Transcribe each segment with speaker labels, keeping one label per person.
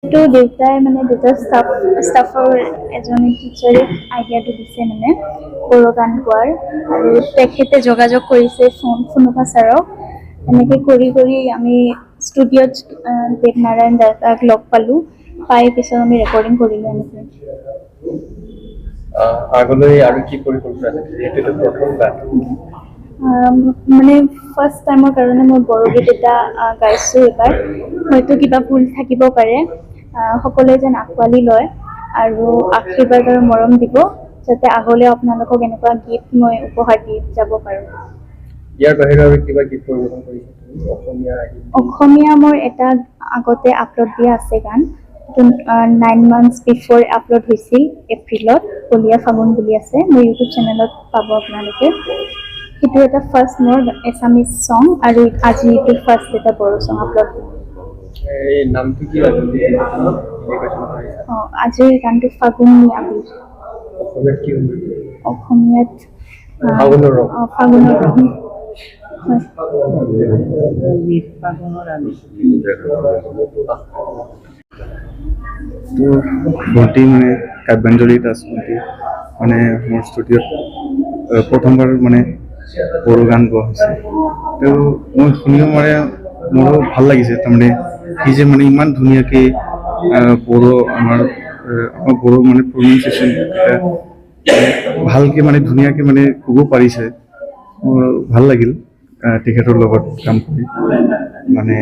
Speaker 1: তো দেউতাই মানে দেউতাৰ ষ্টাফৰ এজনী টিচাৰে আইডিয়াটো দিছে মানে বড়ো গান গোৱাৰ আৰু তেখেতে যোগাযোগ কৰিছে ফুনুকা ছাৰক এনেকৈ কৰি আমি ষ্টুডিঅ'ত দেৱনাৰায়ণ দাদাক লগ পালোঁ পাই পিছত আমি ৰেকৰ্ডিং কৰিলোঁ এনেকৈ
Speaker 2: আগলৈ আৰু কি পৰিকল্পনা আছে যিহেতু প্ৰথম গান
Speaker 1: মানে ফাৰ্ষ্ট টাইমৰ কাৰণে মই বড়োগীত এটা গাইছোঁ এইবাৰ হয়তো কিবা ভুল থাকিব পাৰে সকলোৱে যেন আঁকোৱালি লয় আৰু আশীৰ্বাদ আৰু মৰম দিব যাতে আগলৈ আপোনালোকক এনেকুৱা গীত মই উপহাৰ দি যাব পাৰোঁ
Speaker 2: ইয়াৰ বাহিৰে আৰু কিবা গীত পৰিৱেশন কৰিছে
Speaker 1: অসমীয়া মোৰ এটা আগতে আপলোড দিয়া আছে গান 9 months বিফৰ আপলোড হৈছিল এপ্ৰিলত কলীয়া ফাগুন বুলি আছে মোৰ ইউটিউব চেনেলত পাব আপোনালোকে সেইটো এটা ফাৰ্ষ্ট মোৰ এছামিজ ছং আৰু আজি এইটো ফাৰ্ষ্ট এটা বড়ো ছং আপলোড
Speaker 2: এই নামটো কি
Speaker 1: আজিৰ গানটো ফাগুনী আবিৰ অসমীয়াত ফাগুনৰ ৰং
Speaker 3: তো ভণ্টি মানে কাব্যাঞ্জলিত আছে ভণ্টি মানে মোৰ ষ্টুডিঅ'ত প্ৰথমবাৰ মানে বড়ো গান গোৱা হৈছে তো মই শুনিও মানে মোৰো ভাল লাগিছে তাৰমানে সি যে মানে ইমান ধুনীয়াকৈ বড়ো আমাৰ বড়ো মানে প্ৰনাউন্সিয়েশ্যন ভালকৈ মানে ধুনীয়াকৈ মানে ক'ব পাৰিছে মোৰ ভাল লাগিল তেখেতৰ লগত কাম কৰি মানে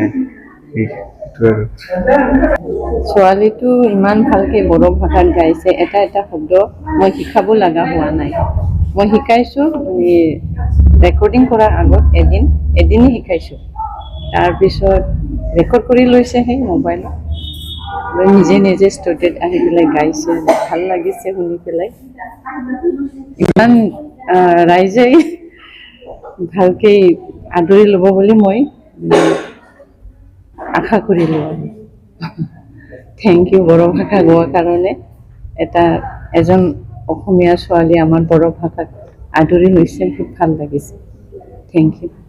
Speaker 4: ছোৱালীটো ইমান ভালকে বড়ো ভাষাত গাইছে এটা এটা শব্দ মই শিকাব লগা হোৱা নাই মই শিকাইছোঁ ৰেকৰ্ডিং কৰাৰ আগত এদিনেই শিকাইছোঁ তাৰপিছত ৰেকৰ্ড কৰি লৈছে সেই মোবাইলত নিজে ষ্টুডিঅ'ত আহি পেলাই গাইছে ভাল লাগিছে শুনি পেলাই ইমান ৰাইজে ভালকৈ আদৰি ল'ব বুলি মই আশা কৰিলোঁ আৰু থেংক ইউ বড়ো ভাষা গোৱাৰ কাৰণে এজন অসমীয়া ছোৱালী আমাৰ বড়ো ভাষাক আদৰি লৈছে খুব ভাল লাগিছে থেংক ইউ